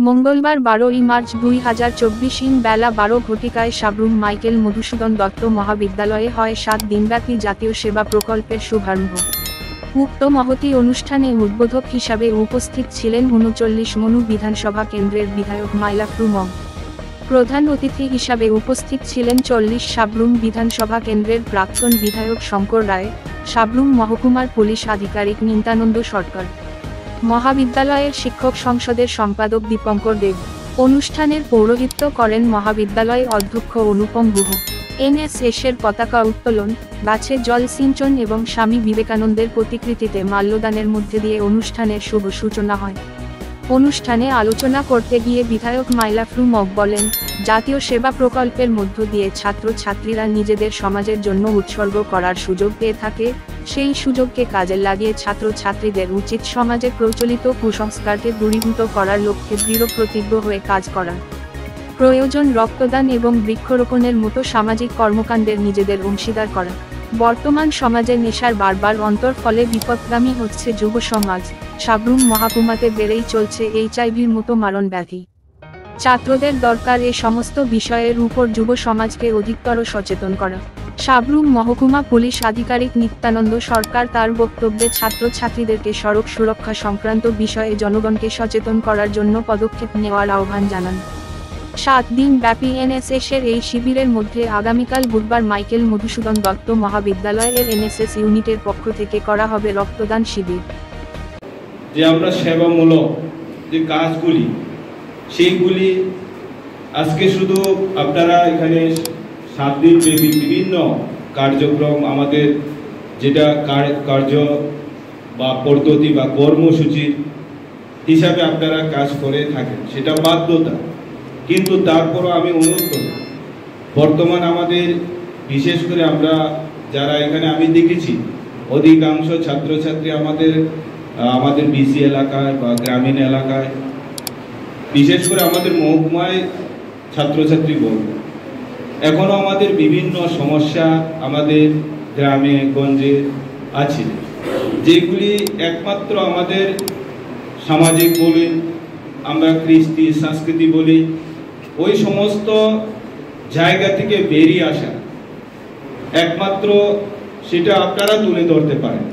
মঙ্গলবার 12ই মার্চ 2024 বেলা 12 ঘটিকায় সাবরুম মাইকেল মধুসূদন দত্ত মহাবিদ্যালয়ে হয় 7 দিনব্যাপী জাতীয় সেবা প্রকল্পের শুভারম্ভ। উক্ত মহতী অনুষ্ঠানে উদ্বোধক হিসাবে উপস্থিত ছিলেন 39 মনু বিধানসভা কেন্দ্রের বিধায়ক মাইলাফরু মগ। প্রধান অতিথি হিসাবে উপস্থিত ছিলেন 40 সাবরুম বিধানসভা কেন্দ্রের প্রাক্তন বিধায়ক শঙ্কর রায়, সাবরুম মহকুমার পুলিশ আধিকারিক নিত্যানন্দ সরকার, মহাবিদ্যালয়ের শিক্ষক সংসদের সম্পাদক দীপঙ্কর দেব। অনুষ্ঠানের পৌরোহিত্য করেন মহাবিদ্যালয় অধ্যক্ষ অনুপম গুহ। এনএসএসের পতাকা উত্তোলন, গাছে জল সিঞ্চন এবং স্বামী বিবেকানন্দের প্রতিকৃতিতে মাল্যদানের মধ্যে দিয়ে অনুষ্ঠানের শুভ সূচনা হয়। অনুষ্ঠানে আলোচনা করতে গিয়ে বিধায়ক মাইলাফরু মগ বলেন, জাতীয় সেবা প্রকল্পের মধ্য দিয়ে ছাত্রছাত্রীরা নিজেদের সমাজের জন্য উৎসর্গ করার সুযোগ পেয়ে থাকে। সেই সুযোগকে কাজে লাগিয়ে ছাত্রছাত্রীদের উচিত সমাজে প্রচলিত কুসংস্কারকে দূরীভূত করার লক্ষ্যে দৃঢ় প্রতিজ্ঞ হয়ে কাজ করা। প্রয়োজন রক্তদান এবং বৃক্ষরোপণের মতো সামাজিক কর্মকাণ্ডের নিজেদের অংশীদার করা। বর্তমান সমাজে নেশার বারবার অন্তর ফলে বিপদগামী হচ্ছে যুব সমাজ। সাবরুম মহকুমাতে বেড়েই চলছে এইচআইভির মতো মারণ ব্যাধি। ছাত্রদের দরকার এ সমস্ত বিষয়ের উপর যুব সমাজকে অধিকতর সচেতন করা। সাবরুম মহকুমা পুলিশ আধিকারিক নিত্যানন্দ সরকার তার বক্তব্যে ছাত্রছাত্রীদেরকে সড়ক সুরক্ষা সংক্রান্ত বিষয়ে জনগণকে সচেতন করার জন্য পদক্ষেপ নেওয়ার আহ্বান জানান। 7 দিন ব্যাপী এনএসএসের এই শিবিরের মধ্যে আগামীকাল বুধবার মাইকেল মধুসূদন দত্ত মহাবিদ্যালয়ের এনএসএস ইউনিটের পক্ষ থেকে করা হবে রক্তদান শিবির। যে আমরা সেবামূলক যে কাজগুলি সেইগুলি আজকে শুধু আপনারা এখানে 7 দিন ব্যাপী বিভিন্ন কার্যক্রম আমাদের যেটা কার্য বা পদ্ধতি বা কর্মসূচি হিসাবে আপনারা কাজ করে থাকেন, সেটা বাধ্যতা। কিন্তু তারপরও আমি অনুরোধ করব, বর্তমান আমাদের বিশেষ করে আমরা যারা এখানে আমি দেখেছি অধিকাংশ ছাত্রছাত্রী আমাদের বিসি এলাকায় বা গ্রামীণ এলাকায়, বিশেষ করে আমাদের মহকুমায় ছাত্রছাত্রী বলব, এখনও আমাদের বিভিন্ন সমস্যা আমাদের গ্রামে গঞ্জে আছে, যেগুলি একমাত্র আমাদের সামাজিক বলি, আমরা কৃষ্টি সংস্কৃতি বলি, ওই সমস্ত জায়গা থেকে বেরিয়ে আসা একমাত্র সেটা আপনারা তুলে ধরতে পারেন।